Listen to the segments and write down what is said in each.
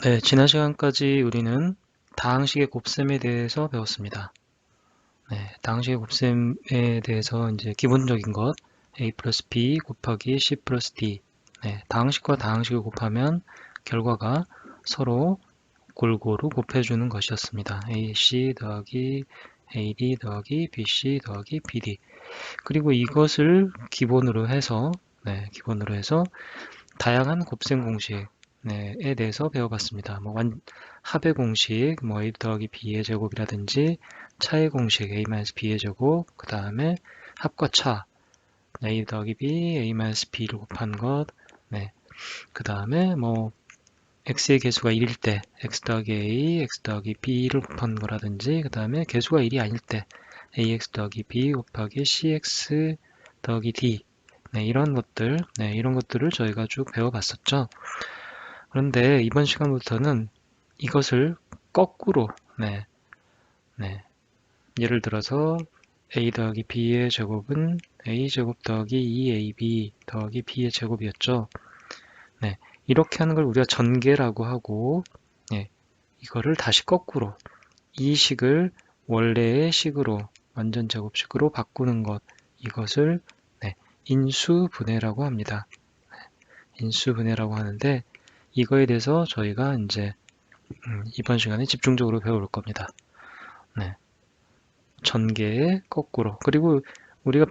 네, 지난 시간까지 우리는 다항식의 곱셈에 대해서 배웠습니다. 네, 다항식의 곱셈에 대해서 이제 기본적인 것, a 플러스 b 곱하기 c 플러스 d. 네, 다항식과 다항식을 곱하면 결과가 서로 골고루 곱해주는 것이었습니다. ac 더하기 ad 더하기 bc 더하기 bd. 그리고 이것을 기본으로 해서 다양한 곱셈 공식, 에 대해서 배워봤습니다. 합의 공식, a 더하기 b의 제곱이라든지 차의 공식, a-b의 제곱, 그 다음에 합과 차, a 더하기 b, a-b를 곱한 것, 그 다음에 x의 개수가 1일 때 x 더하기 a, x 더하기 b를 곱한 거라든지, 그 다음에 개수가 1이 아닐 때 ax 더하기 b 곱하기 cx 더하기 d, 이런 것들을 저희가 쭉 배워봤었죠. 그런데 이번 시간부터는 이것을 거꾸로, 네. 예를 들어서 a 더하기 b의 제곱은 a제곱 더하기 2ab 더하기 b의 제곱이었죠. 이렇게 하는 걸 우리가 전개라고 하고, 이거를 다시 거꾸로 이 식을 원래의 식으로 완전 제곱식으로 바꾸는 것, 이것을 인수분해라고 합니다. 인수분해라고 하는데 이거에 대해서 저희가 이제 이번 시간에 집중적으로 배울 겁니다. 전개의 거꾸로. 그리고 우리가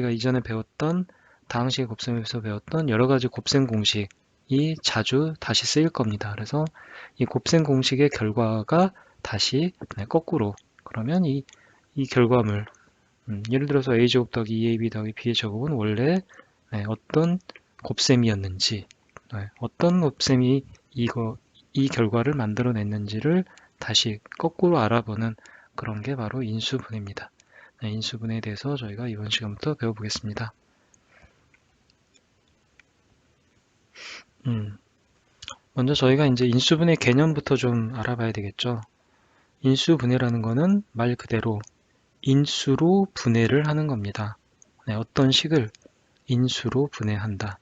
이전에 배웠던 다항식의 곱셈에서 배웠던 여러 가지 곱셈 공식이 자주 다시 쓰일 겁니다. 그래서 이 곱셈 공식의 결과가 다시 거꾸로. 그러면 이 결과물, 예를 들어서 a제곱 더하기 2ab 더하기 b의 제곱은 원래 어떤 곱셈이었는지, 어떤 곱셈이 이 결과를 만들어냈는지를 다시 거꾸로 알아보는 그런 게 바로 인수분해입니다. 인수분해에 대해서 저희가 이번 시간부터 배워보겠습니다. 먼저 저희가 이제 인수분해 개념부터 좀 알아봐야 되겠죠. 인수분해라는 거는 말 그대로 인수로 분해를 하는 겁니다. 어떤 식을 인수로 분해한다.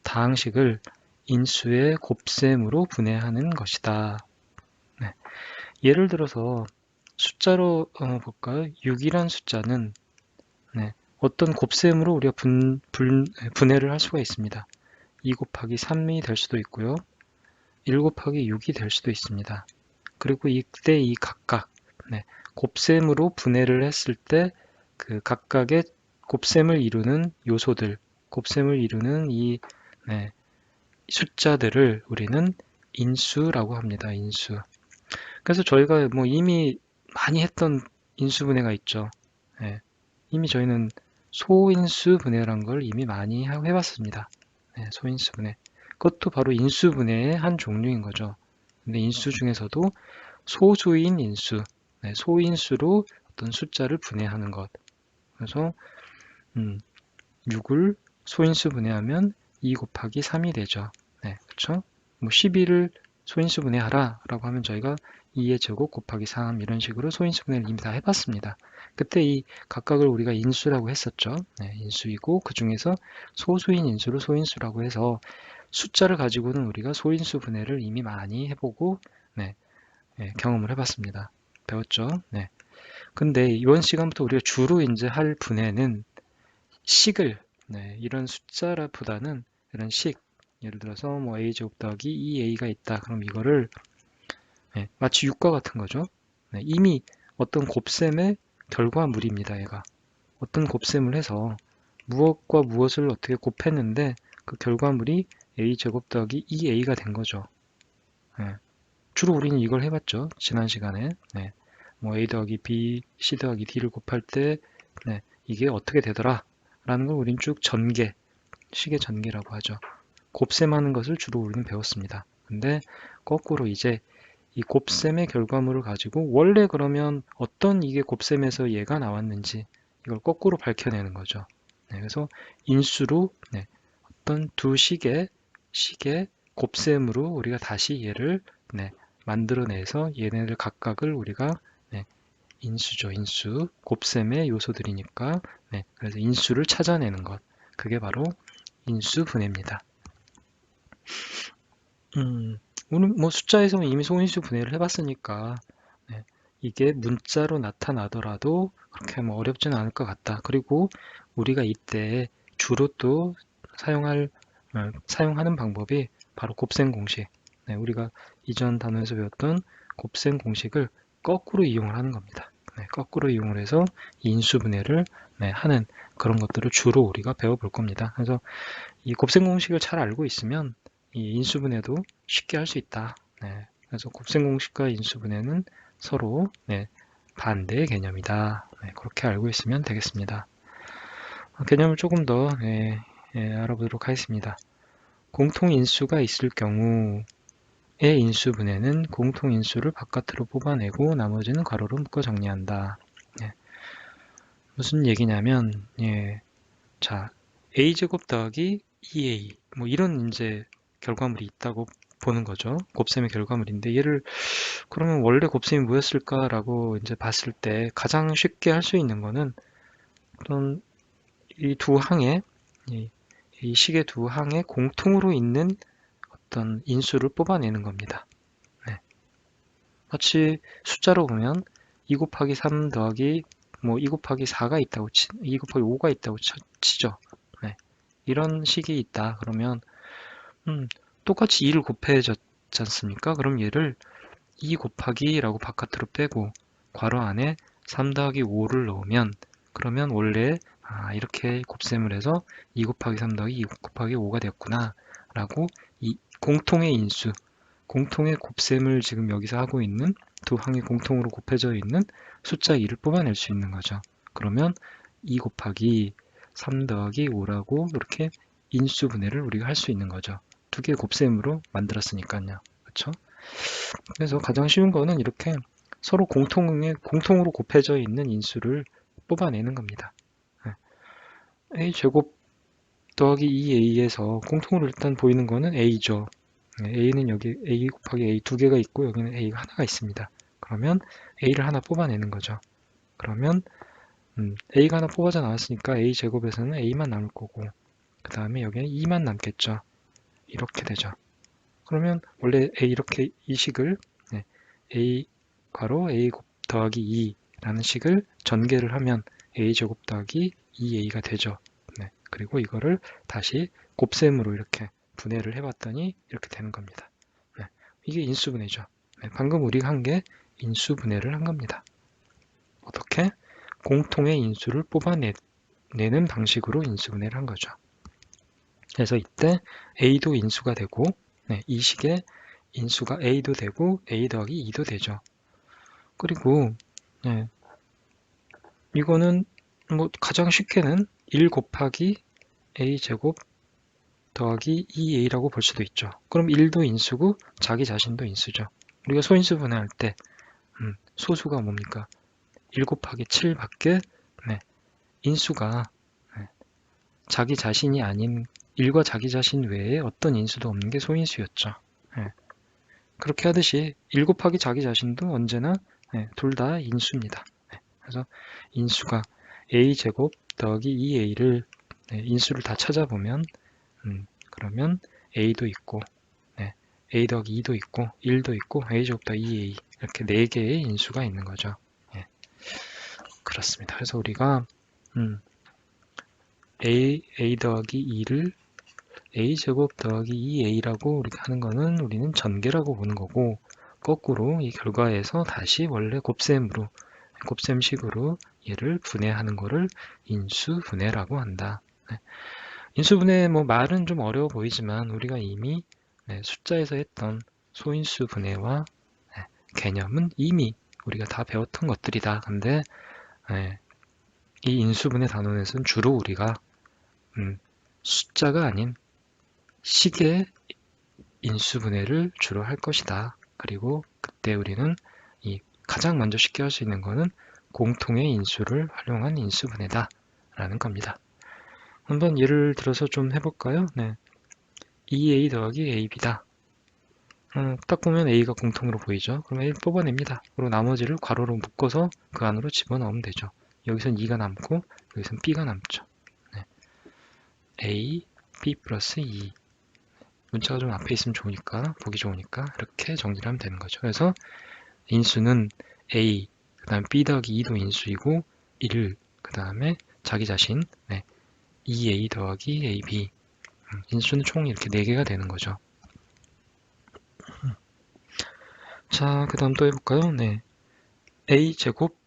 다항식을 인수의 곱셈으로 분해하는 것이다. 예를 들어서 숫자로 볼까요? 6이란 숫자는 어떤 곱셈으로 우리가 분해를 할 수가 있습니다. 2 곱하기 3이 될 수도 있고요. 1 곱하기 6이 될 수도 있습니다. 그리고 이때 이 각각 곱셈으로 분해를 했을 때 그 각각의 곱셈을 이루는 요소들, 곱셈을 이루는 이 숫자들을 우리는 인수라고 합니다. 인수. 그래서 저희가 이미 많이 했던 인수분해가 있죠. 이미 저희는 소인수분해란 걸 이미 많이 해봤습니다. 소인수분해. 그것도 바로 인수분해의 한 종류인 거죠. 근데 인수 중에서도 소수인 인수, 소인수로 어떤 숫자를 분해하는 것. 그래서 6을 소인수 분해하면 2 곱하기 3이 되죠. 그렇죠? 12를 소인수 분해하라 라고 하면 저희가 2의 제곱 곱하기 3 이런 식으로 소인수 분해를 이미 다 해봤습니다. 그때 이 각각을 우리가 인수라고 했었죠. 인수이고 그 중에서 소수인 인수를 소인수라고 해서 숫자를 가지고는 우리가 소인수 분해를 이미 많이 해보고 경험을 해봤습니다. 배웠죠? 근데 이번 시간부터 우리가 주로 이제 할 분해는 식을 이런 숫자보다는 이런 식, 예를 들어서 a제곱 더하기 2a가 있다. 그럼 이거를 마치 6과 같은 거죠. 이미 어떤 곱셈의 결과물입니다. 얘가 어떤 곱셈을 해서 무엇과 무엇을 어떻게 곱했는데 그 결과물이 a제곱 더하기 2a가 된 거죠. 주로 우리는 이걸 해봤죠. 지난 시간에 a 더하기 b, c 더하기 d를 곱할 때 이게 어떻게 되더라 라는 걸 우리는 쭉 식의 전개라고 하죠. 곱셈하는 것을 주로 우리는 배웠습니다. 근데 거꾸로 이제 이 곱셈의 결과물을 가지고 원래 그러면 어떤 이게 곱셈에서 얘가 나왔는지 이걸 거꾸로 밝혀내는 거죠. 그래서 인수로 어떤 두 식의 곱셈으로 우리가 다시 얘를 만들어내서 얘네들 각각을 우리가 인수죠. 인수. 곱셈의 요소들이니까 그래서 인수를 찾아내는 것. 그게 바로 인수분해입니다. 오늘 뭐 숫자에서 이미 소인수 분해를 해봤으니까 네, 이게 문자로 나타나더라도 그렇게 뭐 어렵지는 않을 것 같다. 그리고 우리가 이때 주로 또 사용하는 방법이 바로 곱셈 공식. 네, 우리가 이전 단원에서 배웠던 곱셈 공식을 거꾸로 이용을 하는 겁니다. 네, 거꾸로 이용을 해서 인수 분해를 하는 그런 것들을 주로 우리가 배워볼 겁니다. 그래서 이 곱셈 공식을 잘 알고 있으면 이 인수분해도 쉽게 할 수 있다. 네, 그래서 곱셈 공식과 인수분해는 서로 반대의 개념이다. 네, 그렇게 알고 있으면 되겠습니다. 개념을 조금 더 알아보도록 하겠습니다. 공통인수가 있을 경우의 인수분해는 공통인수를 바깥으로 뽑아내고 나머지는 괄호로 묶어 정리한다. 네, 무슨 얘기냐면 자, a제곱 더하기 2a 뭐 이런 이제 결과물이 있다고 보는 거죠. 곱셈의 결과물인데 얘를 그러면 원래 곱셈이 뭐였을까라고 이제 봤을 때 가장 쉽게 할 수 있는 거는 어떤 이 두 항에 이 식의 두 항에 공통으로 있는 어떤 인수를 뽑아내는 겁니다. 네. 마치 숫자로 보면 2 곱하기 3 더하기 뭐 2 곱하기 4가 있다고 2 곱하기 5가 있다고 치죠. 네. 이런 식이 있다. 그러면 똑같이 2를 곱해졌지 않습니까? 그럼 얘를 2 곱하기라고 바깥으로 빼고 괄호 안에 3 더하기 5를 넣으면 그러면 원래 이렇게 곱셈을 해서 2 곱하기 3 더하기 2 곱하기 5가 되었구나 라고 이 공통의 인수, 공통의 곱셈을 지금 여기서 하고 있는 두 항이 공통으로 곱해져 있는 숫자 2를 뽑아낼 수 있는 거죠. 그러면 2 곱하기 3 더하기 5라고 이렇게 인수분해를 우리가 할 수 있는 거죠. 두 개의 곱셈으로 만들었으니까요. 그렇죠? 그래서 가장 쉬운 거는 이렇게 서로 공통으로 곱해져 있는 인수를 뽑아내는 겁니다. a제곱 더하기 2a에서 공통으로 일단 보이는 거는 a죠. a는 여기 a 곱하기 a 두 개가 있고 여기는 a가 하나가 있습니다. 그러면 a를 하나 뽑아내는 거죠. 그러면 a가 하나 뽑아져 나왔으니까 a제곱에서는 a만 남을 거고 그 다음에 여기는 2만 남겠죠. 이렇게 되죠. 그러면 원래 이렇게 이 식을 a 괄호 a 더하기 2라는 식을 전개를 하면 a제곱 더하기 2a가 되죠. 그리고 이거를 다시 곱셈으로 이렇게 분해를 해봤더니 이렇게 되는 겁니다. 이게 인수분해죠. 방금 우리가 한 게 인수분해를 한 겁니다. 어떻게? 공통의 인수를 뽑아내는 방식으로 인수분해를 한 거죠. 그래서 이때 a도 인수가 되고 이 식의 인수가 a도 되고 a 더하기 2도 되죠. 그리고 이거는 뭐 가장 쉽게는 1 곱하기 a제곱 더하기 2a라고 볼 수도 있죠. 그럼 1도 인수고 자기 자신도 인수죠. 우리가 소인수 분해할 때 소수가 뭡니까? 1 곱하기 7밖에 인수가 자기 자신이 아닌 1과 자기 자신 외에 어떤 인수도 없는 게 소인수였죠. 그렇게 하듯이 1 곱하기 자기 자신도 언제나 둘 다 인수입니다. 그래서 인수가 a제곱 더하기 2a를 인수를 다 찾아보면 그러면 a도 있고 a 더하기 2도 있고 1도 있고 a제곱 더하기 2a 이렇게 4개의 인수가 있는 거죠. 그렇습니다. 그래서 우리가 a 더하기 2를 a제곱 더하기 2a라고 우리가 하는 거는 우리는 전개라고 보는 거고 거꾸로 이 결과에서 다시 원래 곱셈식으로 얘를 분해하는 거를 인수분해라고 한다. 인수분해 뭐 말은 좀 어려워 보이지만 우리가 이미 숫자에서 했던 소인수 분해와 개념은 이미 우리가 다 배웠던 것들이다. 근데 이 인수분해 단원에서는 주로 우리가 숫자가 아닌 식의 인수분해를 주로 할 것이다. 그리고 그때 우리는 이 가장 먼저 쉽게 할 수 있는 거는 공통의 인수를 활용한 인수분해다 라는 겁니다. 한번 예를 들어서 좀 해볼까요? 2a 더하기 ab다. 딱 보면 a가 공통으로 보이죠? 그럼 a 뽑아냅니다. 그리고 나머지를 괄호로 묶어서 그 안으로 집어넣으면 되죠. 여기선 2가 남고 여기선 b가 남죠. a, b 플러스 2. 문자가 좀 앞에 있으면 좋으니까, 보기 좋으니까 이렇게 정리를 하면 되는 거죠. 그래서 인수는 A, 그 다음에 B 더하기 2도 인수이고 1, 그 다음에 자기 자신 2A 더하기 AB. 인수는 총 이렇게 4개가 되는 거죠. 자, 그 다음 또 해볼까요? 네. A제곱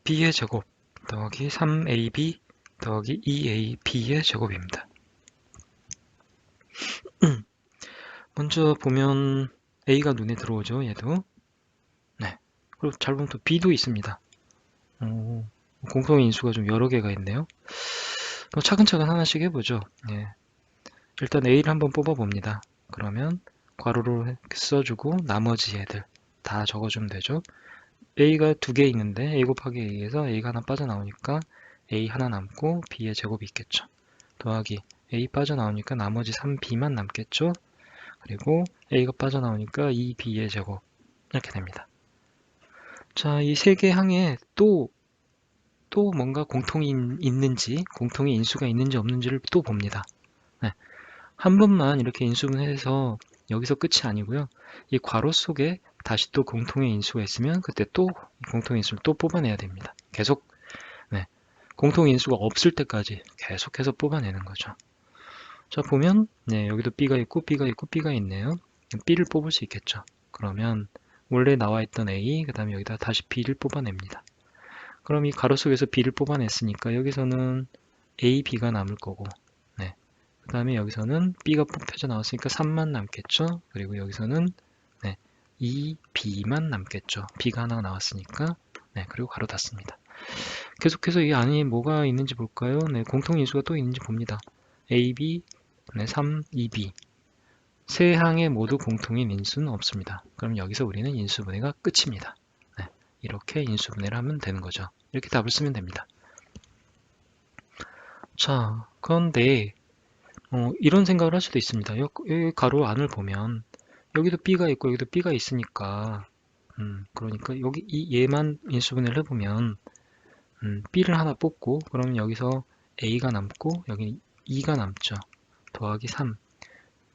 B의 제곱 더하기 3AB 더하기 2AB의 제곱입니다. 먼저 보면 A가 눈에 들어오죠. 얘도. 네. 그리고 잘 보면 또 B도 있습니다. 공통의 인수가 좀 여러 개가 있네요. 차근차근 하나씩 해보죠. 네. 일단 A를 한번 뽑아봅니다. 그러면 괄호로 써주고 나머지 애들 다 적어주면 되죠. A가 2개 있는데 A 곱하기 A에서 A가 하나 빠져나오니까 A 하나 남고 B의 제곱이 있겠죠. 더하기 A 빠져나오니까 나머지 3B만 남겠죠. 그리고 A가 빠져나오니까 2B의 제곱 이렇게 됩니다. 자, 이 세 개 항에 또 뭔가 공통이 있는지, 공통의 인수가 있는지 없는지를 또 봅니다. 네. 한 번만 이렇게 인수분해해서 여기서 끝이 아니고요. 이 괄호 속에 다시 또 공통의 인수가 있으면 그때 또 공통의 인수를 또 뽑아내야 됩니다. 계속 공통의 인수가 없을 때까지 계속해서 뽑아내는 거죠. 자, 보면 여기도 B가 있고 B가 있고 B가 있네요. B를 뽑을 수 있겠죠. 그러면 원래 나와 있던 A, 그 다음에 여기다 다시 B를 뽑아냅니다. 그럼 이 가로 속에서 B를 뽑아냈으니까 여기서는 A, B가 남을 거고, 그 다음에 여기서는 B가 뽑혀져 나왔으니까 3만 남겠죠. 그리고 여기서는 2B만 남겠죠. B가 하나 나왔으니까. 그리고 가로 닫습니다. 계속해서 이 안에 뭐가 있는지 볼까요? 공통인수가 또 있는지 봅니다. AB, 3, 2B. 세 항에 모두 공통인 인수는 없습니다. 그럼 여기서 우리는 인수분해가 끝입니다. 이렇게 인수분해를 하면 되는 거죠. 이렇게 답을 쓰면 됩니다. 자, 그런데 이런 생각을 할 수도 있습니다. 여기 가로 안을 보면 여기도 B가 있고 여기도 B가 있으니까 그러니까 여기 얘만 인수분해를 해보면 B를 하나 뽑고 그러면 여기서 A가 남고 여기 2가 남죠. 더하기 3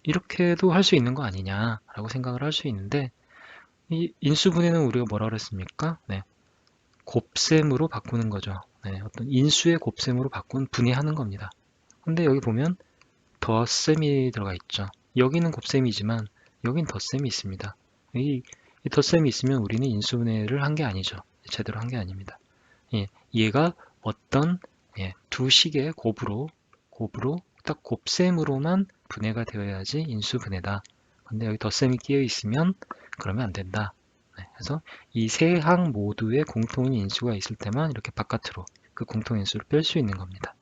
이렇게도 할 수 있는 거 아니냐라고 생각을 할 수 있는데 이 인수분해는 우리가 뭐라 그랬습니까? 곱셈으로 바꾸는 거죠. 어떤 인수의 곱셈으로 바꾼 분해하는 겁니다. 근데 여기 보면 덧셈이 들어가 있죠. 여기는 곱셈이지만 여긴 덧셈이 있습니다. 이 덧셈이 있으면 우리는 인수분해를 한 게 아니죠. 제대로 한 게 아닙니다. 얘가 어떤 두 식의 곱으로 딱 곱셈으로만 분해가 되어야지 인수분해다. 근데 여기 덧셈이 끼어 있으면 그러면 안 된다. 그래서 이 세 항 모두의 공통인 인수가 있을 때만 이렇게 바깥으로 그 공통 인수를 뺄 수 있는 겁니다.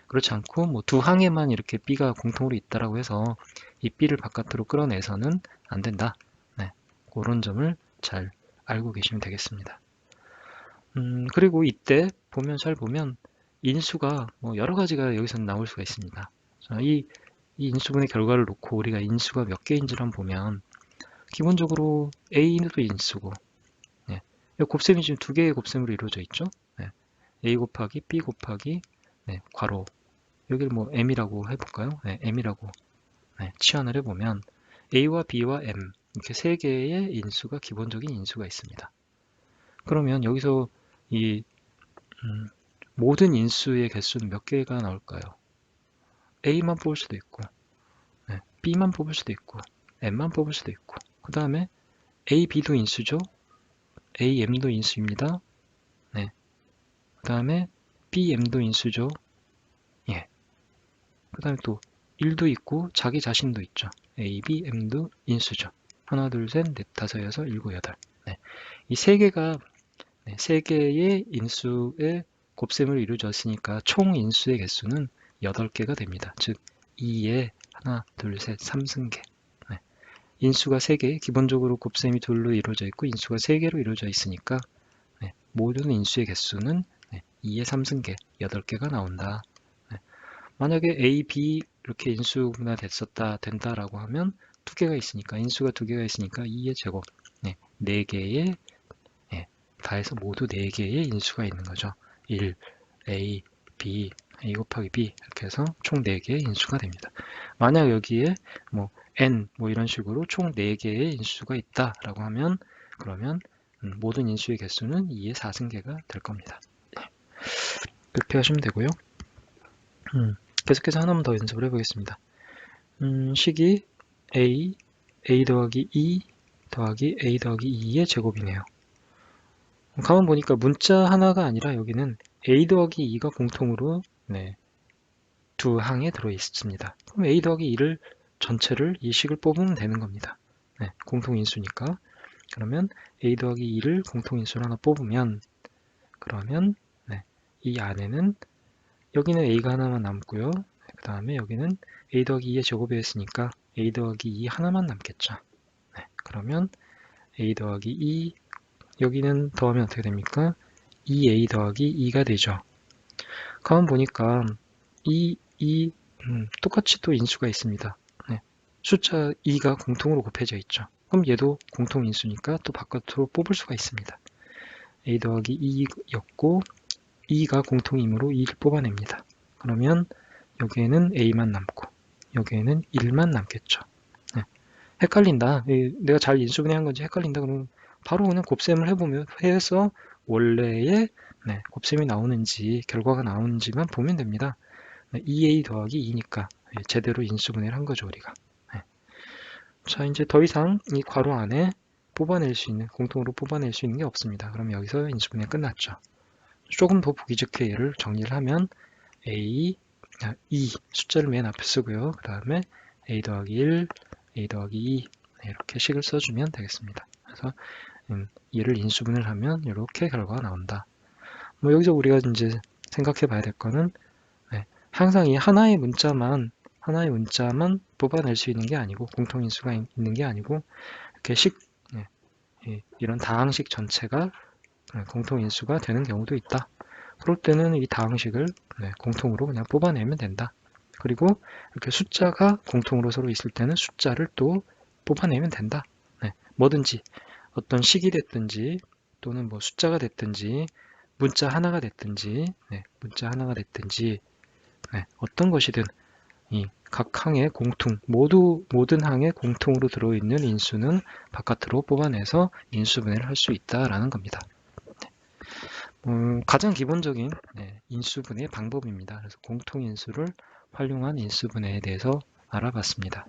그렇지 않고 뭐 두 항에만 이렇게 B가 공통으로 있다라고 해서 이 B를 바깥으로 끌어내서는 안 된다. 그런 점을 잘 알고 계시면 되겠습니다. 그리고 이때 잘 보면 인수가 뭐 여러 가지가 여기서 나올 수가 있습니다. 자, 이 인수분의 결과를 놓고 우리가 인수가 몇 개인지를 한번 보면 기본적으로 A도 인수고 곱셈이 지금 두 개의 곱셈으로 이루어져 있죠. A 곱하기 B 곱하기 괄호 여기를 뭐 M이라고 해볼까요? M이라고 치환을 해보면 A와 B와 M 이렇게 세 개의 인수가 기본적인 인수가 있습니다. 그러면 여기서 이 모든 인수의 개수는 몇 개가 나올까요? A만 뽑을 수도 있고 B만 뽑을 수도 있고 M만 뽑을 수도 있고 그 다음에 A, B도 인수죠. A, M도 인수입니다. 그 다음에 B, M도 인수죠. 그 다음에 또 1도 있고 자기 자신도 있죠. A, B, M도 인수죠. 하나, 둘, 셋, 넷, 다섯, 여섯, 일곱, 여덟. 이 세 개가 세 개의 인수의 곱셈으로 이루어졌으니까 총 인수의 개수는 8개가 됩니다. 즉 2에 하나, 둘, 셋, 3승계. 인수가 3개, 기본적으로 곱셈이 둘로 이루어져 있고 인수가 3개로 이루어져 있으니까 모든 인수의 개수는 2의 3승계, 8개가 나온다. 만약에 A, B 이렇게 인수가 된다라고 하면 2개가 있으니까 인수가 2개가 있으니까 2의 제곱 4개의 다 해서 모두 4개의 인수가 있는 거죠. 1, A, B, A 곱하기 B 이렇게 해서 총 4개의 인수가 됩니다. 만약 여기에 뭐 n 뭐 이런 식으로 총 4개의 인수가 있다라고 하면 그러면 모든 인수의 개수는 2의 4승계가 될 겁니다. 그렇게 하시면 되고요. 계속해서 하나만 더 연습을 해보겠습니다. 식이 a 더하기 2 더하기 a 더하기 2의 제곱이네요. 가만 보니까 문자 하나가 아니라 여기는 a 더하기 2가 공통으로 두 항에 들어있습니다. 그럼 a 더하기 2를 전체를 이 식을 뽑으면 되는 겁니다. 공통인수니까. 그러면 a 더하기 2를 공통인수로 하나 뽑으면 그러면 이 안에는 여기는 a가 하나만 남고요. 그 다음에 여기는 a 더하기 2의 제곱이었으니까 a 더하기 2 하나만 남겠죠. 그러면 a 더하기 2 여기는 더하면 어떻게 됩니까? 2a 더하기 2가 되죠. 가만 보니까 똑같이 또 인수가 있습니다. 숫자 2가 공통으로 곱해져 있죠. 그럼 얘도 공통인수니까 또 바깥으로 뽑을 수가 있습니다. a 더하기 2였고 2가 공통이므로 2를 뽑아냅니다. 그러면 여기에는 a만 남고 여기에는 1만 남겠죠. 헷갈린다. 내가 잘 인수분해한 건지 헷갈린다. 그러면 바로 그냥 곱셈을 해서 원래의 곱셈이 나오는지 결과가 나오는지만 보면 됩니다. 2a 더하기 2니까 제대로 인수분해를 한 거죠, 우리가. 자, 이제 더 이상 이 괄호 안에 공통으로 뽑아낼 수 있는 게 없습니다. 그럼 여기서 인수분해 끝났죠. 조금 더 보기 좋게 얘를 정리를 하면 2 숫자를 맨 앞에 쓰고요. 그 다음에 a 더하기 1, a 더하기 2 이렇게 식을 써주면 되겠습니다. 그래서 얘를 인수분해를 하면 이렇게 결과가 나온다. 뭐 여기서 우리가 이제 생각해 봐야 될 거는 항상 이 하나의 문자만 뽑아낼 수 있는 게 아니고 공통인수가 있는 게 아니고 이렇게 이런 다항식 전체가 공통인수가 되는 경우도 있다. 그럴 때는 이 다항식을 공통으로 그냥 뽑아내면 된다. 그리고 이렇게 숫자가 공통으로 서로 있을 때는 숫자를 또 뽑아내면 된다. 뭐든지 어떤 식이 됐든지 또는 뭐 숫자가 됐든지 문자 하나가 됐든지 어떤 것이든 이 각 항의 모든 항에 공통으로 들어있는 인수는 바깥으로 뽑아내서 인수분해를 할 수 있다라는 겁니다. 가장 기본적인 인수분해 방법입니다. 그래서 공통인수를 활용한 인수분해에 대해서 알아봤습니다.